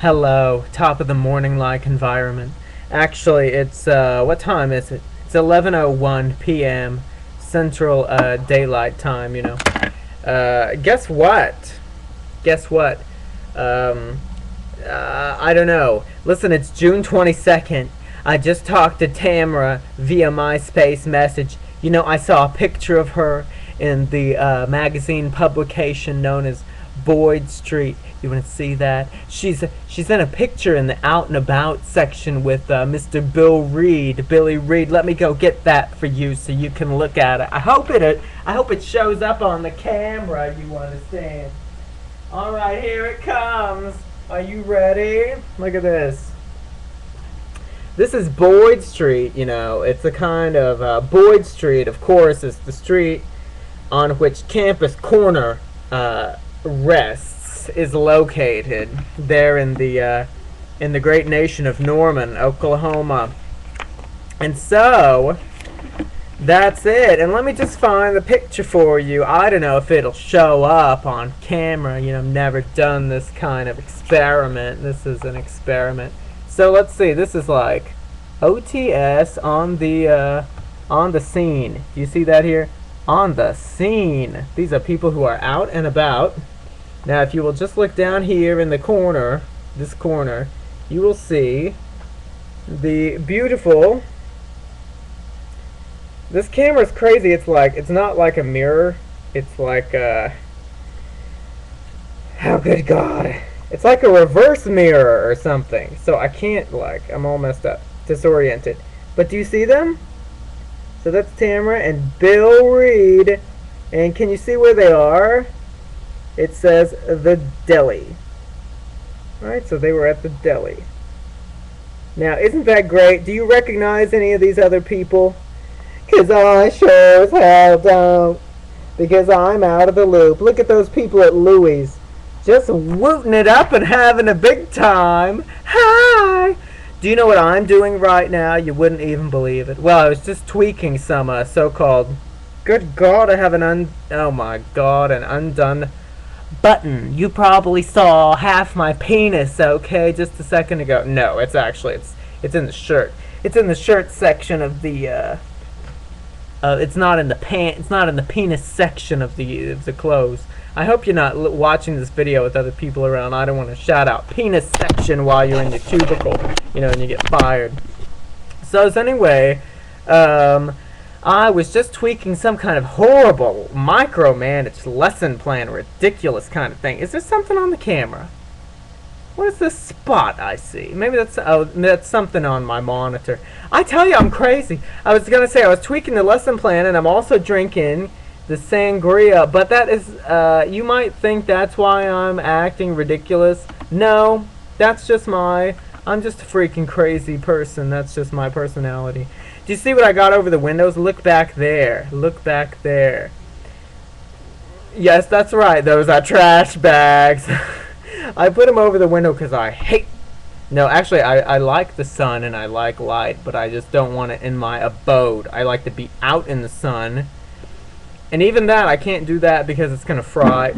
Hello, top of the morning like environment. Actually, it's what time is it? It's 11:01 p.m. Central Daylight Time. Guess what? Guess what? Um, I don't know. Listen, it's June 22nd. I just talked to Tamara via MySpace message. I saw a picture of her in the magazine publication known as Boyd Street. You want to see that? She's in a picture in the out and about section with Mr. Billy Reed. Let me go get that for you so you can look at it. I hope it shows up on the camera. You understand? All right, here it comes. Are you ready? Look at this. This is Boyd Street. It's a kind of Boyd Street. Of course, is the street on which Campus Corner rests is located there in the great nation of Norman, Oklahoma. And so that's it. And let me just find the picture for you. I don't know if it'll show up on camera. I've never done this kind of experiment. This is an experiment. So let's see. This is like OTS on the scene. Do you see that here? On the scene. These are people who are out and about. Now, if you will just look down here in the corner, this corner, you will see the beautiful. This camera's crazy. It's not like a mirror. It's like oh good God. It's like a reverse mirror or something. So I can't I'm all messed up, disoriented. But do you see them? So that's Tamara and Bill Reed. And can you see where they are? It says the deli. Alright, so they were at the deli. Now, isn't that great? Do you recognize any of these other people? Because I sure as hell don't. Because I'm out of the loop. Look at those people at Louie's. Just wooting it up and having a big time. Hi! Do you know what I'm doing right now? You wouldn't even believe it. Well, I was just tweaking some so-called... Good God, I have oh my God, an undone button. You probably saw half my penis, okay, just a second ago. No, it's in the shirt. It's in the shirt section of the, it's not in the penis section of the clothes. I hope you're not watching this video with other people around. I don't want to shout out penis section while you're in your cubicle, and you get fired. So anyway, I was just tweaking some kind of horrible micromanaged lesson plan, ridiculous kind of thing. Is there something on the camera? What is this spot I see? Maybe that's something on my monitor. I tell you, I'm crazy. I was gonna say I was tweaking the lesson plan, and I'm also drinking the sangria. But that is, you might think that's why I'm acting ridiculous. No, that's just I'm just a freaking crazy person. That's just my personality. Do you see what I got over the windows? Look back there. Look back there. Yes, that's right. Those are trash bags. I put them over the window because I hate... No, actually, I like the sun and I like light, but I just don't want it in my abode. I like to be out in the sun. And even that, I can't do that because it's going to fry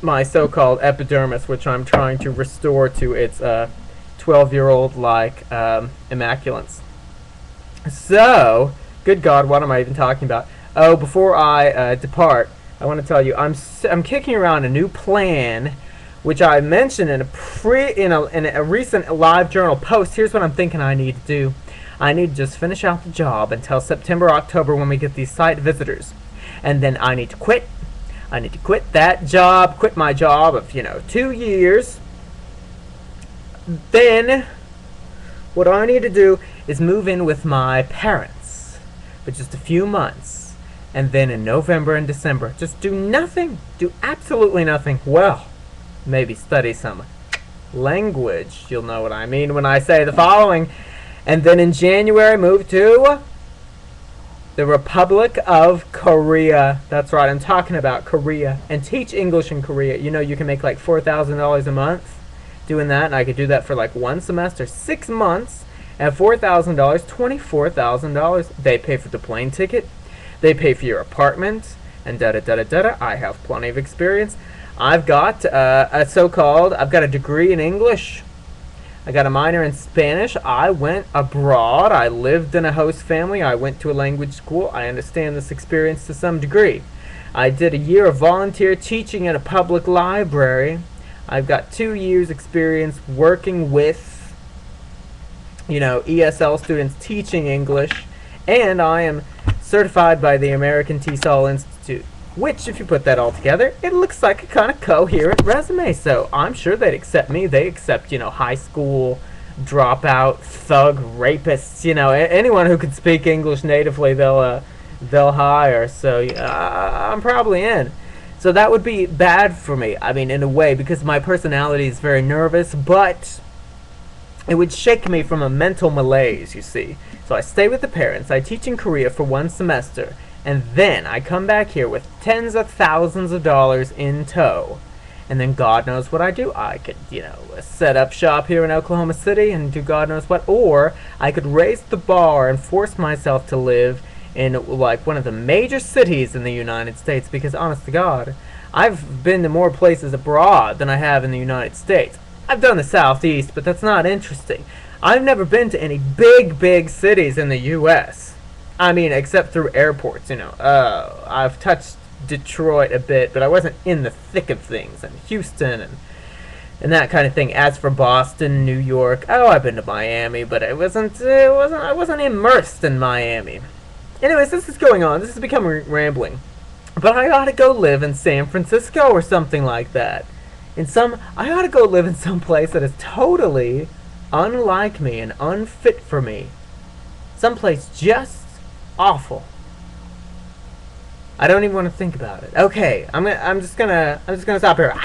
my so-called epidermis, which I'm trying to restore to its 12-year-old immaculance. So, good God, what am I even talking about? Oh, before I depart, I want to tell you I'm kicking around a new plan, which I mentioned in a recent live journal post. Here's what I'm thinking I need to do. I need to just finish out the job until September, October when we get these site visitors, and then I need to quit. I need to quit that job, quit my job of 2 years. Then what I need to do is move in with my parents for just a few months. And then in November and December, just do nothing. Do absolutely nothing. Well, maybe study some language. You'll know what I mean when I say the following. And then in January, move to the Republic of Korea. That's right, I'm talking about Korea. And teach English in Korea. You can make like $4,000 a month doing that. And I could do that for like one semester, 6 months. At $4,000, $24,000. They pay for the plane ticket. They pay for your apartment. And da-da-da-da-da-da. I have plenty of experience. I've got a degree in English. I got a minor in Spanish. I went abroad. I lived in a host family. I went to a language school. I understand this experience to some degree. I did a year of volunteer teaching at a public library. I've got 2 years experience working with, ESL students teaching English, and I am certified by the American TESOL Institute. Which, if you put that all together, it looks like a kind of coherent resume. So I'm sure they'd accept me. They accept, high school dropout, thug, rapists. Anyone who can speak English natively, they'll hire. So I'm probably in. So that would be bad for me. I mean, in a way, because my personality is very nervous, but it would shake me from a mental malaise, you see. So I stay with the parents. I teach in Korea for 1 semester. And then I come back here with tens of thousands of dollars in tow. And then God knows what I do. I could, set up shop here in Oklahoma City and do God knows what. Or I could raise the bar and force myself to live in, like, one of the major cities in the United States. Because, honest to God, I've been to more places abroad than I have in the United States. I've done the Southeast, but that's not interesting. I've never been to any big cities in the U.S., I mean, except through airports, I've touched Detroit a bit, but I wasn't in the thick of things, and Houston and that kind of thing. As for Boston, New York, I've been to Miami, but I wasn't immersed in Miami. Anyways, this is going on. This is becoming rambling. But I ought to go live in San Francisco or something like that. I ought to go live in some place that is totally unlike me and unfit for me. Someplace just awful. I don't even want to think about it. Okay, I'm just gonna stop here.